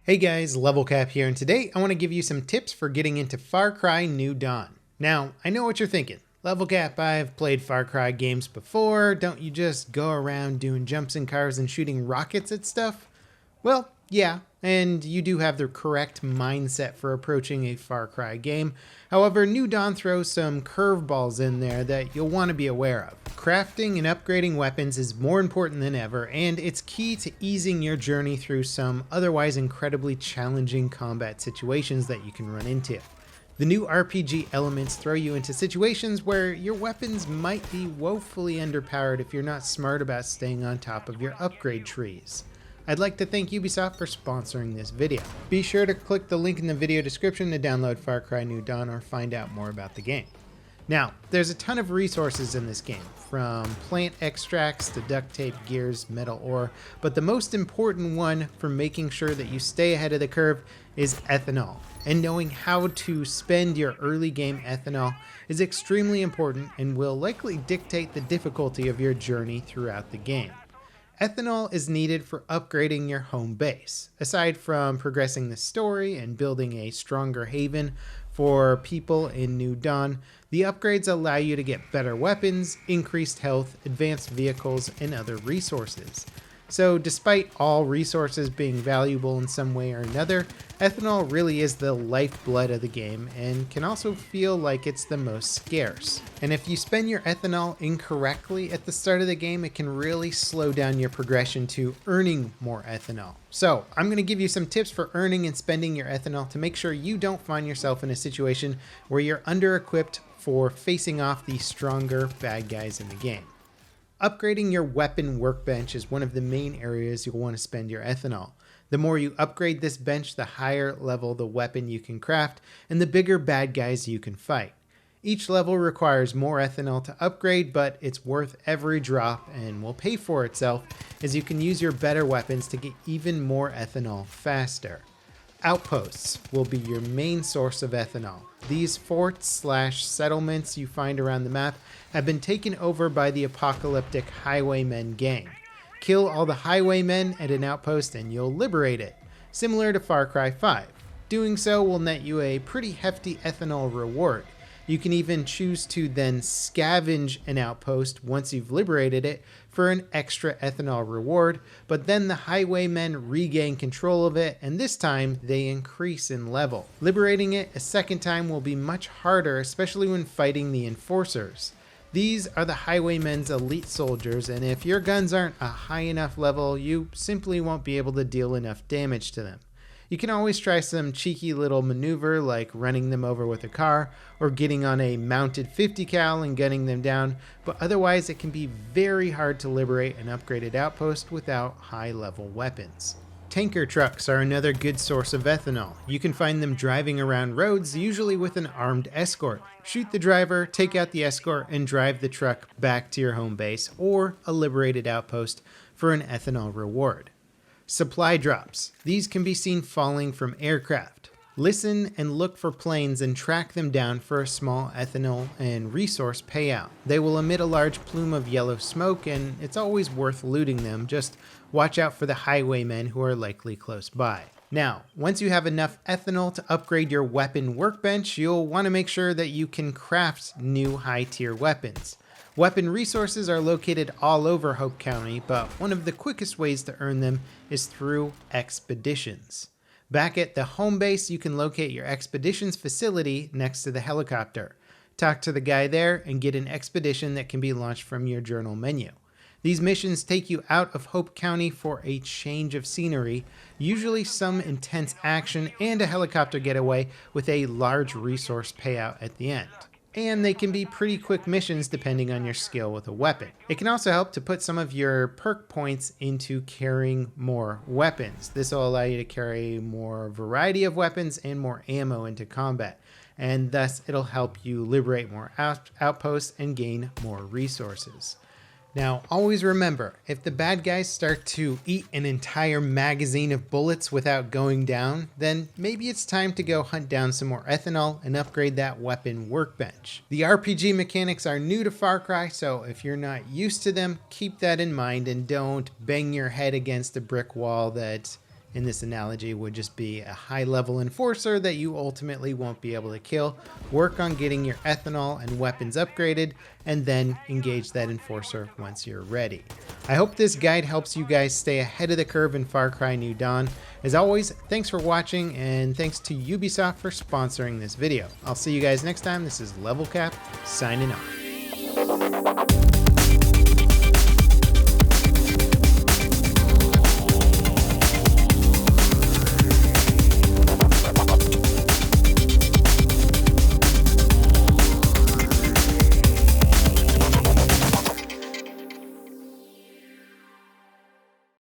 Hey guys, Level Cap here, and today I want to give you some tips for getting into Far Cry New Dawn. Now, I know what you're thinking. Level Cap, I've played Far Cry games before. Don't you just go around doing jumps in cars and shooting rockets at stuff? Well, yeah, and you do have the correct mindset for approaching a Far Cry game. However, New Dawn throws some curveballs in there that you'll want to be aware of. Crafting and upgrading weapons is more important than ever, and it's key to easing your journey through some otherwise incredibly challenging combat situations that you can run into. The new RPG elements throw you into situations where your weapons might be woefully underpowered if you're not smart about staying on top of your upgrade trees. I'd like to thank Ubisoft for sponsoring this video. Be sure to click the link in the video description to download Far Cry New Dawn or find out more about the game. Now, there's a ton of resources in this game, from plant extracts to duct tape, gears, metal ore, but the most important one for making sure that you stay ahead of the curve is ethanol. And knowing how to spend your early game ethanol is extremely important and will likely dictate the difficulty of your journey throughout the game. Ethanol is needed for upgrading your home base. Aside from progressing the story and building a stronger haven for people in New Dawn, the upgrades allow you to get better weapons, increased health, advanced vehicles, and other resources. So despite all resources being valuable in some way or another, ethanol really is the lifeblood of the game and can also feel like it's the most scarce. And if you spend your ethanol incorrectly at the start of the game, it can really slow down your progression to earning more ethanol. So I'm going to give you some tips for earning and spending your ethanol to make sure you don't find yourself in a situation where you're under-equipped for facing off the stronger bad guys in the game. Upgrading your weapon workbench is one of the main areas you'll want to spend your ethanol. The more you upgrade this bench, the higher level the weapon you can craft, and the bigger bad guys you can fight. Each level requires more ethanol to upgrade, but it's worth every drop and will pay for itself as you can use your better weapons to get even more ethanol faster. Outposts will be your main source of ethanol. These forts/settlements you find around the map have been taken over by the apocalyptic Highwaymen gang. Kill all the Highwaymen at an outpost and you'll liberate it, similar to Far Cry 5. Doing so will net you a pretty hefty ethanol reward. You can even choose to then scavenge an outpost once you've liberated it for an extra ethanol reward, but then the Highwaymen regain control of it, and this time they increase in level. Liberating it a second time will be much harder, especially when fighting the enforcers. These are the Highwaymen's elite soldiers, and if your guns aren't a high enough level, you simply won't be able to deal enough damage to them. You can always try some cheeky little maneuver like running them over with a car or getting on a mounted 50 cal and gunning them down, but otherwise it can be very hard to liberate an upgraded outpost without high level weapons. Tanker trucks are another good source of ethanol. You can find them driving around roads, usually with an armed escort. Shoot the driver, take out the escort, and drive the truck back to your home base or a liberated outpost for an ethanol reward. Supply drops. These can be seen falling from aircraft. Listen and look for planes and track them down for a small ethanol and resource payout. They will emit a large plume of yellow smoke, and it's always worth looting them. Just watch out for the highwaymen who are likely close by. Now, once you have enough ethanol to upgrade your weapon workbench, you'll want to make sure that you can craft new high-tier weapons. Weapon resources are located all over Hope County, but one of the quickest ways to earn them is through expeditions. Back at the home base, you can locate your expeditions facility next to the helicopter. Talk to the guy there and get an expedition that can be launched from your journal menu. These missions take you out of Hope County for a change of scenery, usually some intense action and a helicopter getaway with a large resource payout at the end. And they can be pretty quick missions depending on your skill with a weapon. It can also help to put some of your perk points into carrying more weapons. This will allow you to carry more variety of weapons and more ammo into combat, and thus it'll help you liberate more outposts and gain more resources. Now, always remember, if the bad guys start to eat an entire magazine of bullets without going down, then maybe it's time to go hunt down some more ethanol and upgrade that weapon workbench. The RPG mechanics are new to Far Cry, so if you're not used to them, keep that in mind and don't bang your head against a brick wall that in this analogy would just be a high level enforcer that you ultimately won't be able to kill. Work on getting your ethanol and weapons upgraded, and then engage that enforcer once you're ready. I hope this guide helps you guys stay ahead of the curve in Far Cry New Dawn. As always, thanks for watching, and thanks to Ubisoft for sponsoring this video. I'll see you guys next time. This is Level Cap, signing off.